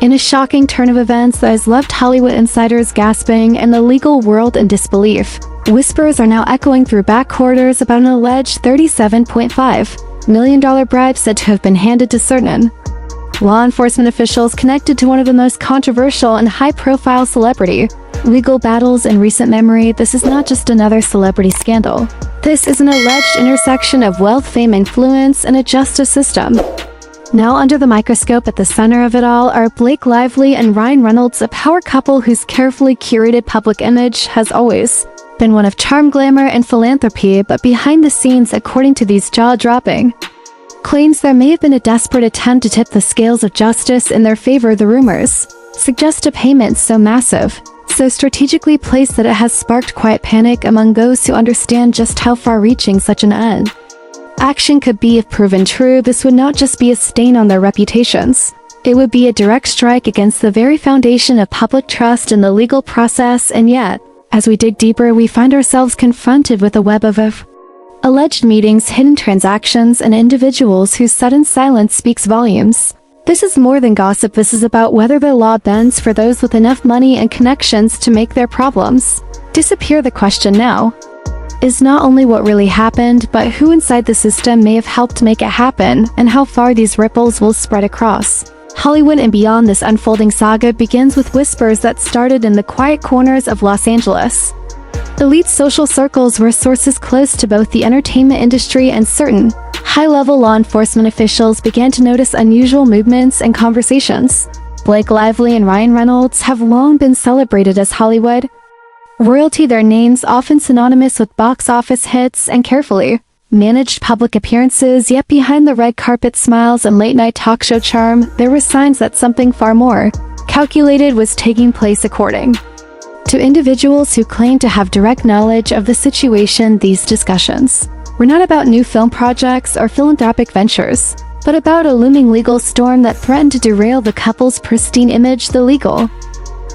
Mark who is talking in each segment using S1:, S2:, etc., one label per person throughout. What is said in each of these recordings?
S1: In a shocking turn of events that has left Hollywood insiders gasping and the legal world in disbelief, whispers are now echoing through back corridors about an alleged $37.5 million bribe said to have been handed to certain law enforcement officials connected to one of the most controversial and high-profile celebrity legal battles in recent memory. This is not just another celebrity scandal. This is an alleged intersection of wealth, fame, influence, and a justice system. Now under the microscope at the center of it all are Blake Lively and Ryan Reynolds, a power couple whose carefully curated public image has always been one of charm, glamour, and philanthropy, but behind the scenes, according to these jaw-dropping claims, there may have been a desperate attempt to tip the scales of justice in their favor. The rumors suggest a payment so massive, so strategically placed, that it has sparked quiet panic among those who understand just how far-reaching such an action could be if proven true. This would not just be a stain on their reputations. It would be a direct strike against the very foundation of public trust in the legal process. And yet, as we dig deeper, we find ourselves confronted with a web of alleged meetings, hidden transactions, and individuals whose sudden silence speaks volumes. This is more than gossip. This is about whether the law bends for those with enough money and connections to make their problems disappear. The question now is not only what really happened, but who inside the system may have helped make it happen, and how far these ripples will spread across Hollywood and beyond. This unfolding saga begins with whispers that started in the quiet corners of Los Angeles. Elite social circles were sources close to both the entertainment industry and certain high-level law enforcement officials began to notice unusual movements and conversations. Blake Lively and Ryan Reynolds have long been celebrated as Hollywood royalty, their names often synonymous with box office hits and carefully managed public appearances. Yet behind the red carpet smiles and late-night talk show charm, there were signs that something far more calculated was taking place. According to individuals who claim to have direct knowledge of the situation, these discussions were not about new film projects or philanthropic ventures, but about a looming legal storm that threatened to derail the couple's pristine image. The legal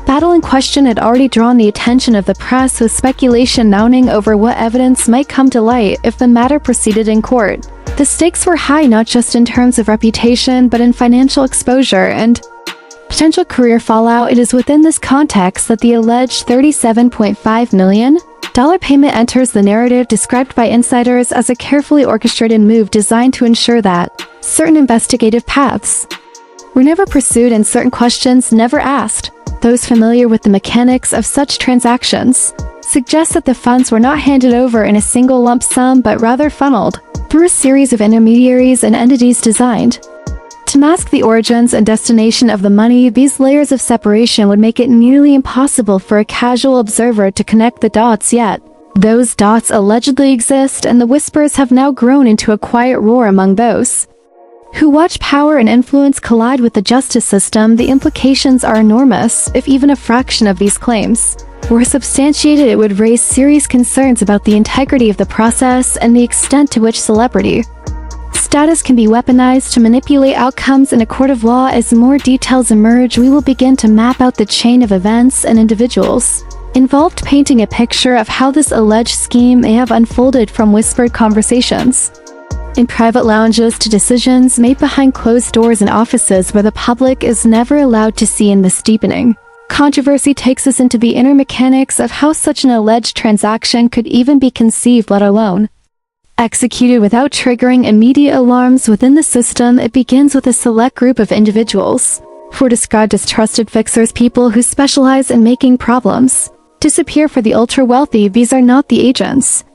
S1: battle in question had already drawn the attention of the press, with speculation mounting over what evidence might come to light if the matter proceeded in court. The stakes were high, not just in terms of reputation, but in financial exposure and potential career fallout. It is within this context that the alleged $37.5 million payment enters the narrative, described by insiders as a carefully orchestrated move designed to ensure that certain investigative paths were never pursued and certain questions never asked. Those familiar with the mechanics of such transactions suggest that the funds were not handed over in a single lump sum, but rather funneled through a series of intermediaries and entities designed to mask the origins and destination of the money. These layers of separation would make it nearly impossible for a casual observer to connect the dots, yet those dots allegedly exist, and the whispers have now grown into a quiet roar among those who watch power and influence collide with the justice system. The implications are enormous. If even a fraction of these claims were substantiated, it would raise serious concerns about the integrity of the process and the extent to which celebrity status can be weaponized to manipulate outcomes in a court of law. As more details emerge, we will begin to map out the chain of events and individuals involved, painting a picture of how this alleged scheme may have unfolded from whispered conversations in private lounges to decisions made behind closed doors in offices where the public is never allowed to see. In this deepening controversy takes us into the inner mechanics of how such an alleged transaction could even be conceived, let alone executed, without triggering immediate alarms within the system. It begins with a select group of individuals who are described as trusted fixers, people who specialize in making problems disappear for the ultra-wealthy. These are not the agents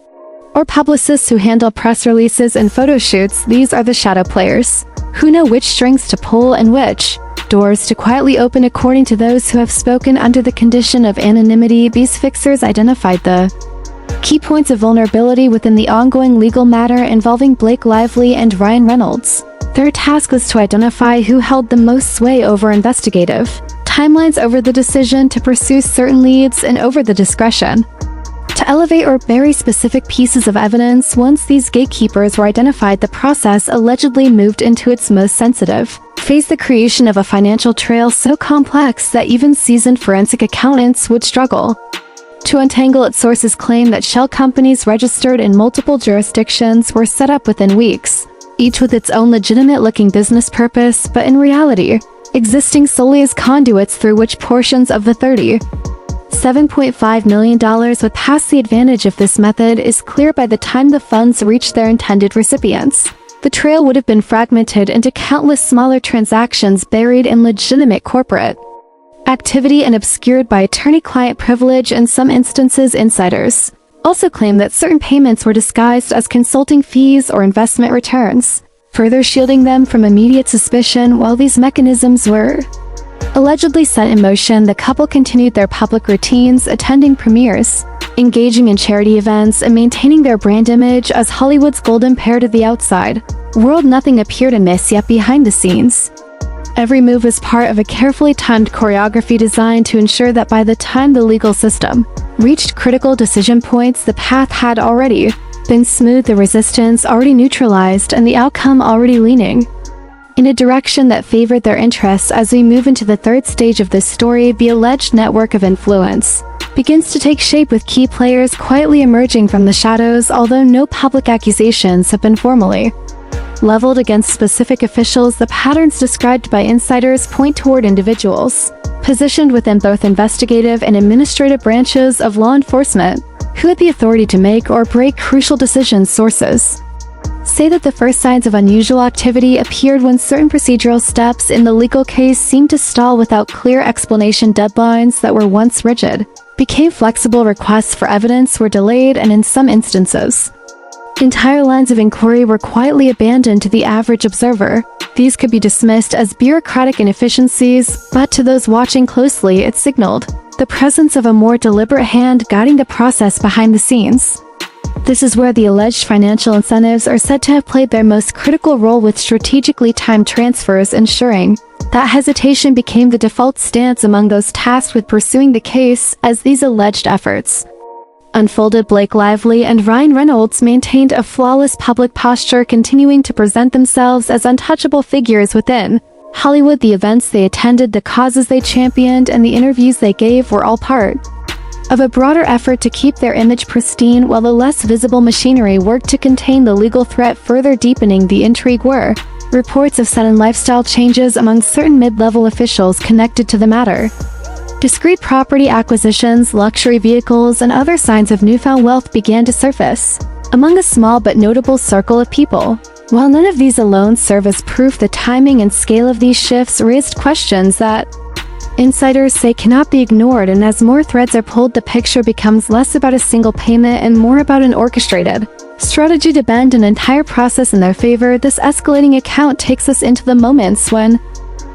S1: or publicists who handle press releases and photo shoots. These are the shadow players who know which strings to pull and which doors to quietly open. According to those who have spoken under the condition of anonymity, these fixers identified the key points of vulnerability within the ongoing legal matter involving Blake Lively and Ryan Reynolds. Their task was to identify who held the most sway over investigative timelines, over the decision to pursue certain leads, and over the discretion to elevate or bury specific pieces of evidence. Once these gatekeepers were identified, the process allegedly moved into its most sensitive phase, the creation of a financial trail so complex that even seasoned forensic accountants would struggle to untangle it. Sources claim that shell companies registered in multiple jurisdictions were set up within weeks, each with its own legitimate-looking business purpose, but in reality, existing solely as conduits through which portions of the $37.5 million would pass. The advantage of this method is clear by the time the funds reach their intended recipients. The trail would have been fragmented into countless smaller transactions buried in legitimate corporate activity and obscured by attorney-client privilege. In some instances, insiders also claim that certain payments were disguised as consulting fees or investment returns, further shielding them from immediate suspicion. While these mechanisms were allegedly set in motion, the couple continued their public routines, attending premieres, engaging in charity events, and maintaining their brand image as Hollywood's golden pair. To the outside world, nothing appeared amiss, yet behind the scenes, every move was part of a carefully timed choreography designed to ensure that by the time the legal system reached critical decision points, the path had already been smooth, the resistance already neutralized, and the outcome already leaning in a direction that favored their interests. As we move into the third stage of this story, the alleged network of influence begins to take shape, with key players quietly emerging from the shadows. Although no public accusations have been formally leveled against specific officials, the patterns described by insiders point toward individuals positioned within both investigative and administrative branches of law enforcement who had the authority to make or break crucial decisions. Sources say that the first signs of unusual activity appeared when certain procedural steps in the legal case seemed to stall without clear explanation. Deadlines that were once rigid became flexible, requests for evidence were delayed, and in some instances, entire lines of inquiry were quietly abandoned to the average observer. These could be dismissed as bureaucratic inefficiencies, but to those watching closely, it signaled the presence of a more deliberate hand guiding the process behind the scenes. This is where the alleged financial incentives are said to have played their most critical role, with strategically timed transfers ensuring that hesitation became the default stance among those tasked with pursuing the case. As these alleged efforts unfolded, Blake Lively and Ryan Reynolds maintained a flawless public posture, continuing to present themselves as untouchable figures within Hollywood. The events they attended, the causes they championed, and the interviews they gave were all part of a broader effort to keep their image pristine, while the less visible machinery worked to contain the legal threat. Further deepening the intrigue were reports of sudden lifestyle changes among certain mid-level officials connected to the matter. Discrete property acquisitions, luxury vehicles, and other signs of newfound wealth began to surface among a small but notable circle of people. While none of these alone serve as proof, the timing and scale of these shifts raised questions that insiders say cannot be ignored, and as more threads are pulled, the picture becomes less about a single payment and more about an orchestrated strategy to bend an entire process in their favor. This escalating account takes us into the moments when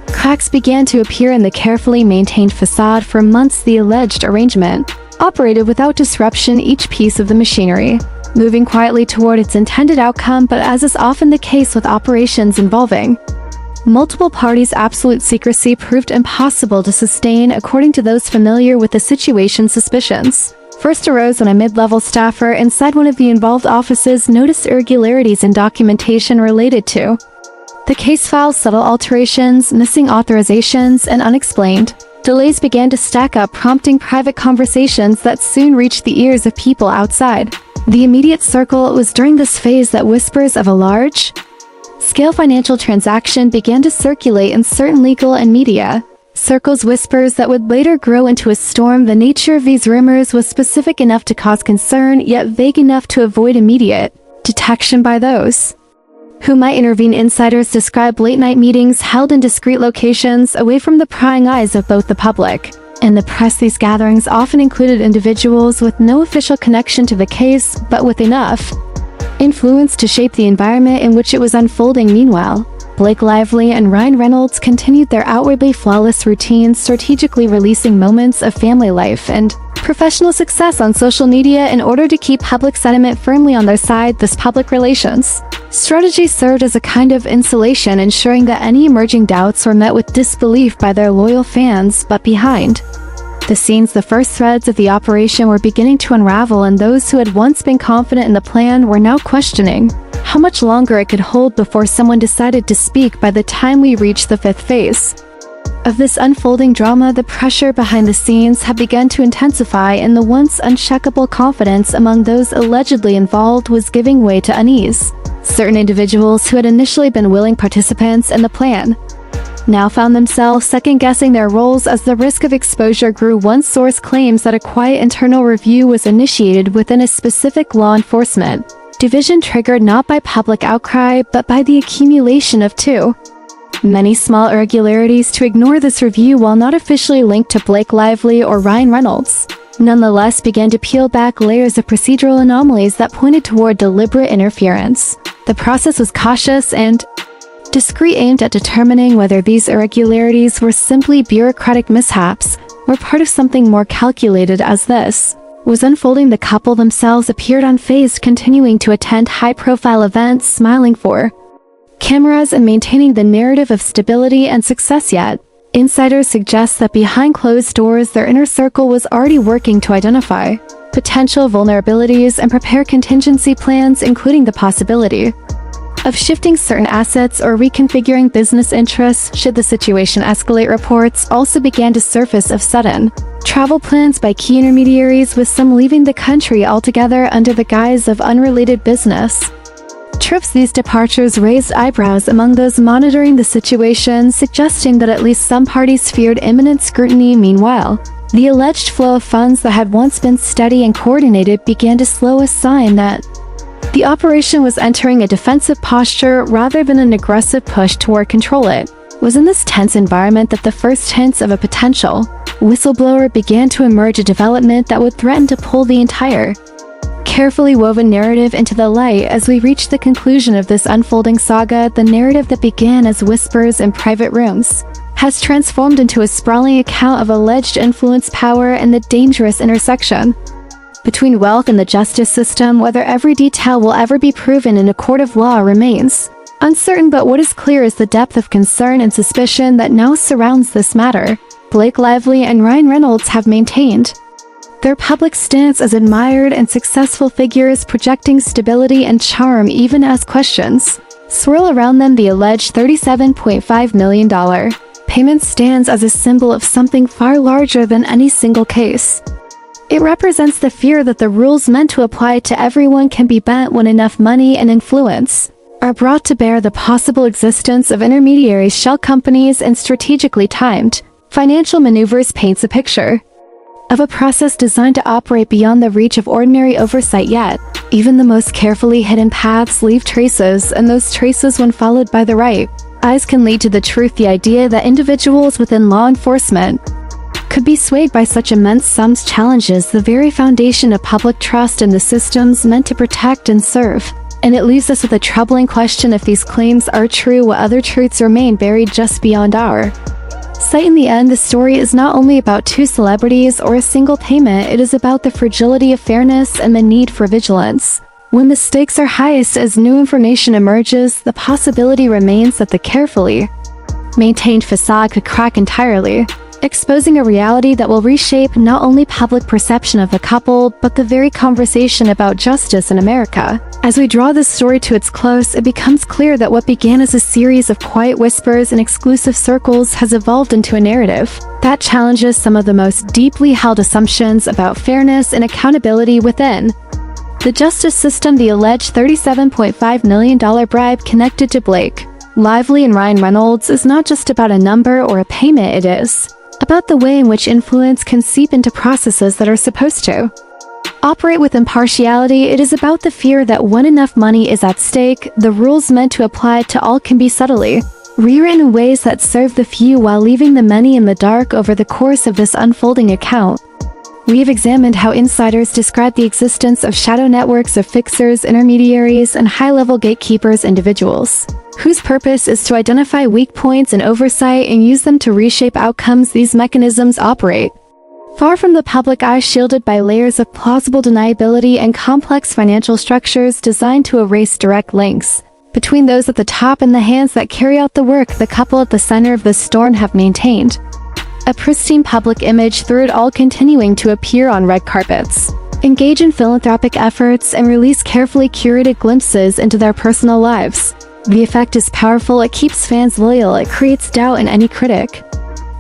S1: cracks began to appear in the carefully maintained facade. For months, the alleged arrangement operated without disruption, each piece of the machinery moving quietly toward its intended outcome. But as is often the case with operations involving multiple parties, absolute secrecy proved impossible to sustain. According to those familiar with the situation, suspicions first arose when a mid-level staffer inside one of the involved offices noticed irregularities in documentation related to the case file. Subtle alterations, missing authorizations, and unexplained delays began to stack up, prompting private conversations that soon reached the ears of people outside the immediate circle. It was during this phase that whispers of a large-scale financial transaction began to circulate in certain legal and media circles, whispers that would later grow into a storm. The nature of these rumors was specific enough to cause concern, yet vague enough to avoid immediate detection by those who might intervene. Insiders describe late-night meetings held in discreet locations away from the prying eyes of both the public and the press. These gatherings often included individuals with no official connection to the case, but with enough influence to shape the environment in which it was unfolding. Meanwhile, Blake Lively and Ryan Reynolds continued their outwardly flawless routines, strategically releasing moments of family life and professional success on social media in order to keep public sentiment firmly on their side. This public relations strategy served as a kind of insulation, ensuring that any emerging doubts were met with disbelief by their loyal fans. But behind the scenes, the first threads of the operation were beginning to unravel, and those who had once been confident in the plan were now questioning how much longer it could hold before someone decided to speak. By the time we reached the fifth phase of this unfolding drama, the pressure behind the scenes had begun to intensify, and the once unshakable confidence among those allegedly involved was giving way to unease. Certain individuals who had initially been willing participants in the plan now found themselves second-guessing their roles as the risk of exposure grew. One source claims that a quiet internal review was initiated within a specific law enforcement division, triggered not by public outcry but by the accumulation of too many small irregularities to ignore. This review, while not officially linked to Blake Lively or Ryan Reynolds, nonetheless began to peel back layers of procedural anomalies that pointed toward deliberate interference. The process was cautious and discreet, aimed at determining whether these irregularities were simply bureaucratic mishaps or part of something more calculated. As this was unfolding, the couple themselves appeared unfazed, continuing to attend high-profile events, smiling for cameras and maintaining the narrative of stability and success. Yet, insiders suggest that behind closed doors, their inner circle was already working to identify potential vulnerabilities and prepare contingency plans, including the possibility of shifting certain assets or reconfiguring business interests should the situation escalate. Reports also began to surface of sudden travel plans by key intermediaries, with some leaving the country altogether under the guise of unrelated business trips. These departures raised eyebrows among those monitoring the situation, suggesting that at least some parties feared imminent scrutiny. Meanwhile, the alleged flow of funds that had once been steady and coordinated began to slow, a sign that the operation was entering a defensive posture rather than an aggressive push toward control. It was in this tense environment that the first hints of a potential whistleblower began to emerge, a development that would threaten to pull the entire carefully woven narrative into the light. As we reach the conclusion of this unfolding saga, the narrative that began as whispers in private rooms has transformed into a sprawling account of alleged influence, power, and the dangerous intersection between wealth and the justice system. Whether every detail will ever be proven in a court of law remains uncertain, but what is clear is the depth of concern and suspicion that now surrounds this matter. Blake Lively and Ryan Reynolds have maintained their public stance as admired and successful figures, projecting stability and charm even as questions swirl around them. The alleged $37.5 million payment stands as a symbol of something far larger than any single case. It represents the fear that the rules meant to apply to everyone can be bent when enough money and influence are brought to bear. The possible existence of intermediaries, shell companies, and strategically timed financial maneuvers paints a picture of a process designed to operate beyond the reach of ordinary oversight. Yet, even the most carefully hidden paths leave traces, and those traces, when followed by the right eyes, can lead to the truth. The idea that individuals within law enforcement could be swayed by such immense sums challenges the very foundation of public trust in the systems meant to protect and serve. And it leaves us with a troubling question: if these claims are true, what other truths remain buried just beyond our sight? In the end, the story is not only about two celebrities or a single payment, it is about the fragility of fairness and the need for vigilance. When the stakes are highest, as new information emerges, the possibility remains that the carefully maintained facade could crack entirely, exposing a reality that will reshape not only public perception of the couple, but the very conversation about justice in America. As we draw this story to its close, it becomes clear that what began as a series of quiet whispers in exclusive circles has evolved into a narrative that challenges some of the most deeply held assumptions about fairness and accountability within the justice system. The alleged $37.5 million bribe connected to Blake Lively and Ryan Reynolds is not just about a number or a payment, it is about the way in which influence can seep into processes that are supposed to operate with impartiality. It is about the fear that when enough money is at stake, the rules meant to apply to all can be subtly rewritten in ways that serve the few while leaving the many in the dark. Over the course of this unfolding account, we have examined how insiders describe the existence of shadow networks of fixers, intermediaries, and high-level gatekeepers, individuals whose purpose is to identify weak points in oversight and use them to reshape outcomes. These mechanisms operate far from the public eye, shielded by layers of plausible deniability and complex financial structures designed to erase direct links between those at the top and the hands that carry out the work. The couple at the center of the storm have maintained a pristine public image through it all, continuing to appear on red carpets, engage in philanthropic efforts, and release carefully curated glimpses into their personal lives. The effect is powerful. It keeps fans loyal, it creates doubt in any critic,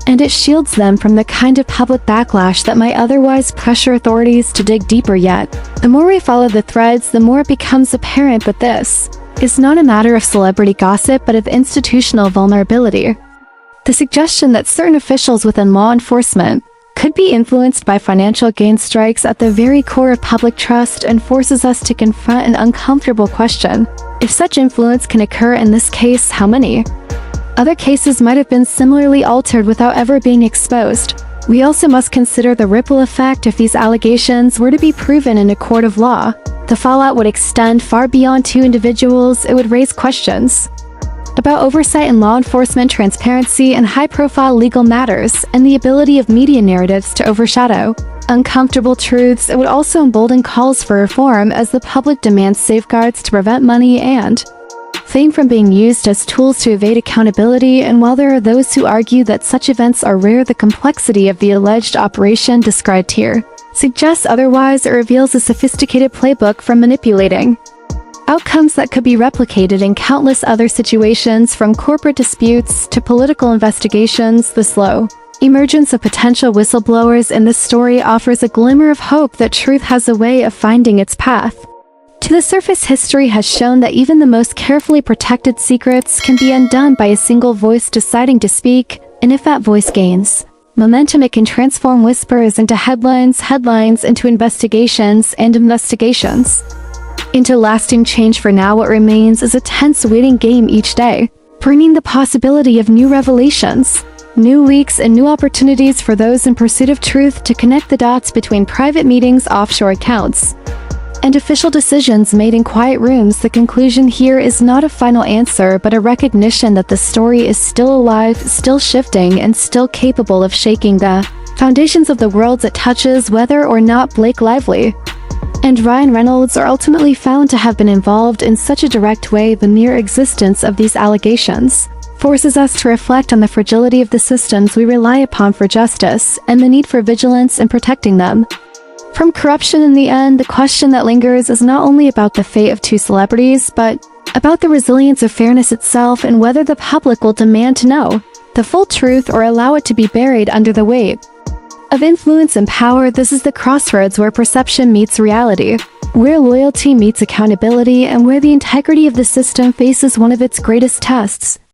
S1: and it shields them from the kind of public backlash that might otherwise pressure authorities to dig deeper. Yet, the more we follow the threads, the more it becomes apparent that this is not a matter of celebrity gossip, but of institutional vulnerability. The suggestion that certain officials within law enforcement could be influenced by financial gain strikes at the very core of public trust and forces us to confront an uncomfortable question. If such influence can occur in this case, how many other cases might have been similarly altered without ever being exposed? We also must consider the ripple effect if these allegations were to be proven in a court of law. The fallout would extend far beyond two individuals. It would raise questions about oversight in law enforcement, transparency, and high-profile legal matters, and the ability of media narratives to overshadow uncomfortable truths. It would also embolden calls for reform as the public demands safeguards to prevent money and fame from being used as tools to evade accountability. And while there are those who argue that such events are rare, the complexity of the alleged operation described here suggests otherwise. It reveals a sophisticated playbook for manipulating outcomes that could be replicated in countless other situations, from corporate disputes to political investigations. The slow emergence of potential whistleblowers in this story offers a glimmer of hope that truth has a way of finding its path to the surface. History has shown that even the most carefully protected secrets can be undone by a single voice deciding to speak, and if that voice gains momentum, it can transform whispers into headlines, headlines into investigations, and investigations into lasting change. For now, what remains is a tense waiting game each day, bringing the possibility of new revelations, new leaks, and new opportunities for those in pursuit of truth to connect the dots between private meetings, offshore accounts, and official decisions made in quiet rooms. The conclusion here is not a final answer, but a recognition that the story is still alive, still shifting, and still capable of shaking the foundations of the worlds it touches. Whether or not Blake Lively and Ryan Reynolds are ultimately found to have been involved in such a direct way, the mere existence of these allegations forces us to reflect on the fragility of the systems we rely upon for justice and the need for vigilance in protecting them from corruption. In the end, the question that lingers is not only about the fate of two celebrities, but about the resilience of fairness itself, and whether the public will demand to know the full truth or allow it to be buried under the weight of influence and power. This is the crossroads where perception meets reality, where loyalty meets accountability, and where the integrity of the system faces one of its greatest tests.